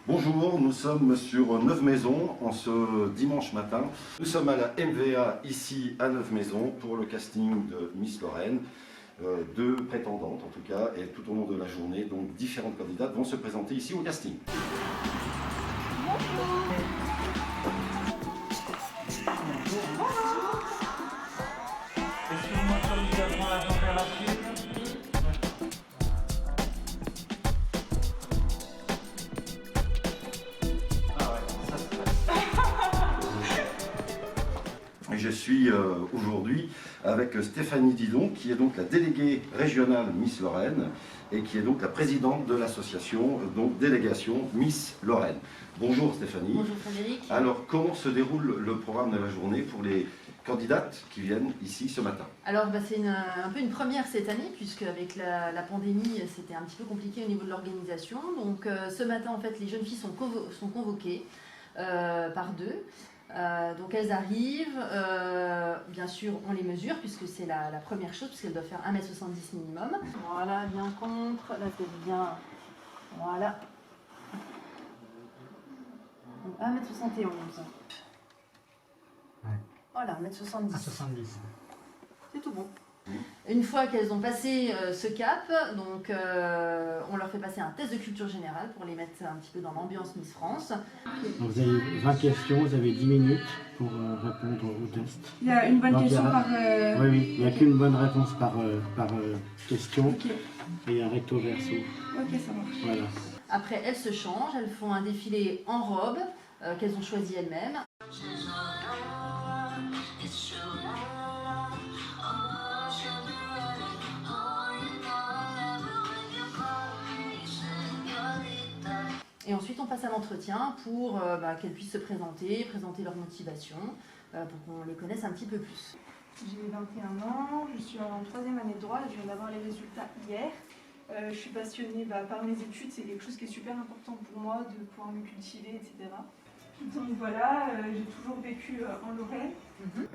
Bonjour, nous sommes sur Neuve-Maisons en ce dimanche matin. Nous sommes à la MVA ici à Neuve-Maisons pour le casting de Miss Lorraine. Deux prétendantes en tout cas, et tout au long de la journée, donc différentes candidates vont se présenter ici au casting. Et je suis aujourd'hui avec Stéphanie Didon, qui est donc la déléguée régionale Miss Lorraine et qui est donc la présidente de l'association, donc délégation Miss Lorraine. Bonjour Stéphanie. Bonjour Frédéric. Alors comment se déroule le programme de la journée pour les candidates qui viennent ici ce matin? Alors c'est un peu une première cette année, puisque avec la pandémie c'était un petit peu compliqué au niveau de l'organisation. Donc ce matin en fait les jeunes filles sont convoquées par deux. Donc elles arrivent, bien sûr on les mesure puisque c'est la première chose, puisqu'elles doivent faire 1m70 minimum. Voilà, bien contre, là c'est bien, voilà. 1m71. Ouais. Voilà, 1m70. 70. C'est tout bon. Une fois qu'elles ont passé ce cap, donc on leur fait passer un test de culture générale pour les mettre un petit peu dans l'ambiance Miss France. Donc vous avez 20 questions, vous avez 10 minutes pour répondre au test. Il y a une bonne question par... Oui, oui, il n'y a qu'une bonne réponse par question. Ok, Et un recto verso. ok, ça marche. Voilà. Après, elles se changent, elles font un défilé en robe qu'elles ont choisi elles-mêmes. Et ensuite, on passe à l'entretien pour qu'elles puissent se présenter leur motivation, pour qu'on les connaisse un petit peu plus. J'ai 21 ans, je suis en 3e année de droit, je viens d'avoir les résultats hier. Je suis passionnée par mes études, c'est quelque chose qui est super important pour moi, de pouvoir me cultiver, etc. Donc voilà, j'ai toujours vécu en Lorraine.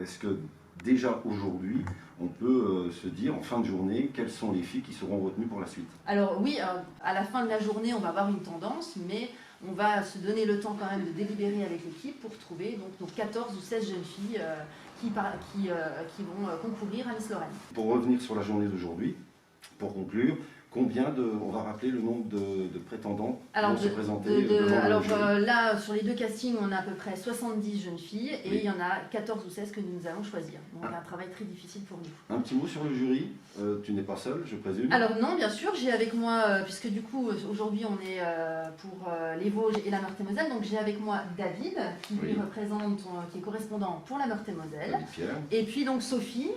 Est-ce que déjà aujourd'hui, on peut se dire en fin de journée quelles sont les filles qui seront retenues pour la suite? Alors oui, à la fin de la journée, on va avoir une tendance, mais on va se donner le temps quand même de délibérer avec l'équipe pour trouver donc, nos 14 ou 16 jeunes filles qui vont concourir à Miss Lorraine. Pour revenir sur la journée d'aujourd'hui, pour conclure, on va rappeler le nombre de prétendants qui vont se présenter devant le jury. Là, sur les deux castings, on a à peu près 70 jeunes filles et il y en a 14 ou 16 que nous allons choisir. Donc un travail très difficile pour nous. Un petit mot sur le jury, tu n'es pas seule, je présume? Alors non, bien sûr, j'ai avec moi, puisque du coup aujourd'hui on est pour les Vosges et la Meurthe-et-Moselle, donc j'ai avec moi David qui lui représente, qui est correspondant pour la Meurthe-et-Moselle, et puis donc Sophie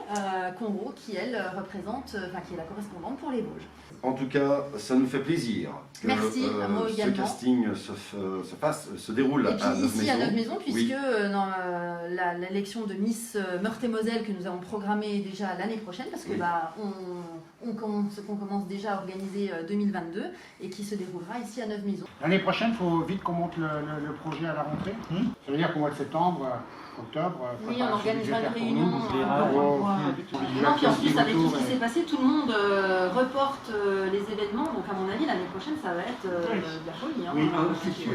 Conro qui elle représente, qui est la correspondante pour les Vosges. En tout cas, ça nous fait plaisir que ce casting se déroule et puis, à Neuve-Maisons. Ici à Neuve-Maisons, puisque dans l'élection de Miss Meurthe-et-Moselle que nous avons programmée déjà l'année prochaine, parce que on commence déjà à organiser 2022 et qui se déroulera ici à Neuve-Maisons. L'année prochaine, il faut vite qu'on monte le projet à la rentrée. Ça veut dire qu'au mois de septembre, octobre, oui, on organisera une réunion. Non, puis en plus, avec tout ce qui s'est passé, tout le monde reporte les événements. Donc à mon avis, l'année prochaine, ça va être de la folie. Oui, c'est sûr.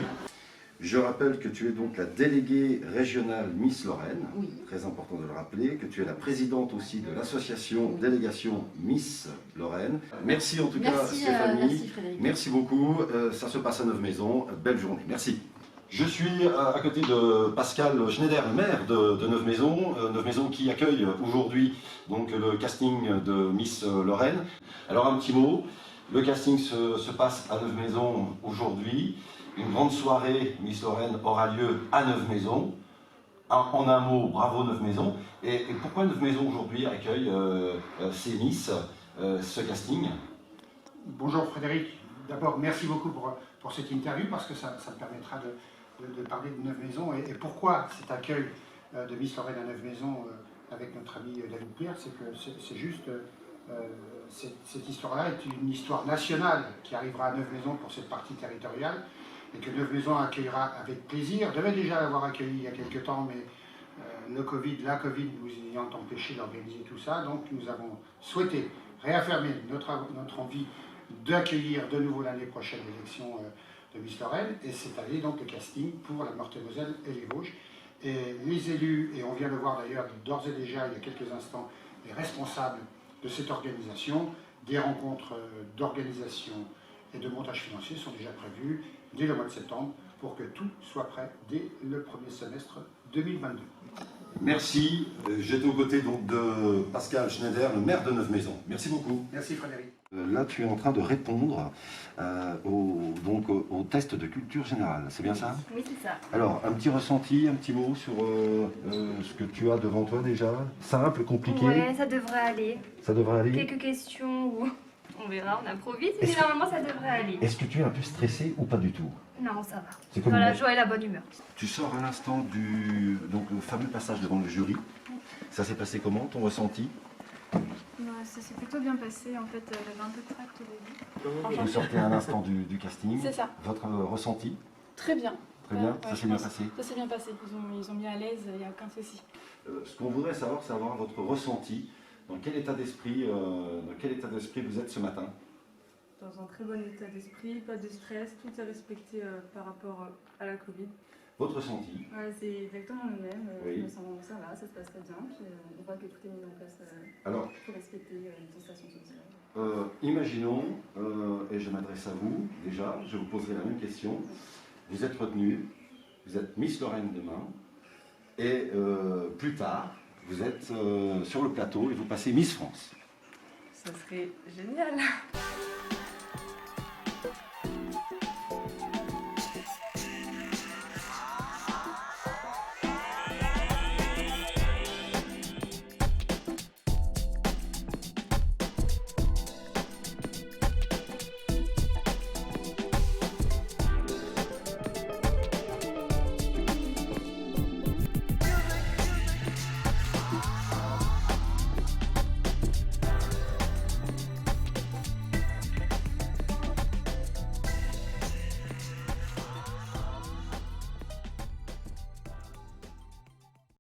Je rappelle que tu es donc la déléguée régionale Miss Lorraine, oui. Très important de le rappeler, que tu es la présidente aussi de l'association délégation Miss Lorraine. Merci en tout cas Stéphanie. Merci Frédéric. Merci beaucoup, ça se passe à Neuve-Maisons, belle journée, merci. Je suis à côté de Pascal Schneider, maire de Neuve-Maisons, Neuve-Maisons qui accueille aujourd'hui donc le casting de Miss Lorraine. Alors un petit mot, le casting se passe à Neuve-Maisons aujourd'hui. Une grande soirée Miss Lorraine aura lieu à Neuve-Maisons. En un mot, bravo Neuve-Maisons. Et pourquoi Neuve-Maisons aujourd'hui accueille ces Miss, ce casting? Bonjour Frédéric. D'abord, merci beaucoup pour cette interview parce que ça me permettra de parler de Neuve-Maisons et pourquoi cet accueil de Miss Lorraine à Neuve-Maisons avec notre ami David Pierre, c'est que c'est juste cette histoire-là est une histoire nationale qui arrivera à Neuve-Maisons pour cette partie territoriale et que Neuve-Maisons accueillera avec plaisir. Devait déjà l'avoir accueilli il y a quelques temps, mais la Covid nous ayant empêché d'organiser tout ça, donc nous avons souhaité réaffirmer notre envie d'accueillir de nouveau l'année prochaine l'élection de Miss Lorraine, et cette année donc le casting pour la Meurthe-et-Moselle et les Vosges. Et les élus, et on vient de le voir d'ailleurs d'ores et déjà il y a quelques instants, les responsables de cette organisation, des rencontres d'organisation et de montage financier sont déjà prévues dès le mois de septembre pour que tout soit prêt dès le premier semestre 2022. Merci. J'étais aux côtés donc de Pascal Schneider, le maire de Neuve-Maisons. Merci beaucoup. Merci Frédéric. Là, tu es en train de répondre au test de culture générale, c'est bien ça? Oui, c'est ça. Alors, un petit ressenti, un petit mot sur ce que tu as devant toi déjà? Simple, compliqué? Ouais, ça devrait aller. Ça devrait aller? Quelques questions où on verra, on improvise, mais Est-ce que- normalement ça devrait aller. Est-ce que tu es un peu stressé ou pas du tout? Non, ça va. C'est comme Dans la une- joie et la bonne humeur. Tu sors à l'instant donc le fameux passage devant le jury. Ça s'est passé comment, ton ressenti? Ça s'est plutôt bien passé. En fait, j'avais un peu de trac au début. Vous sortez à l'instant du casting. C'est ça. Votre ressenti? Très bien. Très bien, Ouais, ça je s'est bien pense. passé. Ça s'est bien passé. Ils ont mis à l'aise, il n'y a aucun souci. Ce qu'on voudrait savoir, c'est avoir votre ressenti. Dans quel état d'esprit vous êtes ce matin? Dans un très bon état d'esprit, pas de stress, tout est respecté par rapport à la Covid. Votre ressenti? Ouais, c'est exactement le même, Oui. je me sens, ça va, ça se passe très bien, puis on voit que tout est mis en place Alors, pour respecter les distanciations sociales. imaginons, et je m'adresse à vous déjà, je vous poserai la même question. Vous êtes retenu, vous êtes Miss Lorraine demain, et plus tard, vous êtes sur le plateau et vous passez Miss France. Ça serait génial.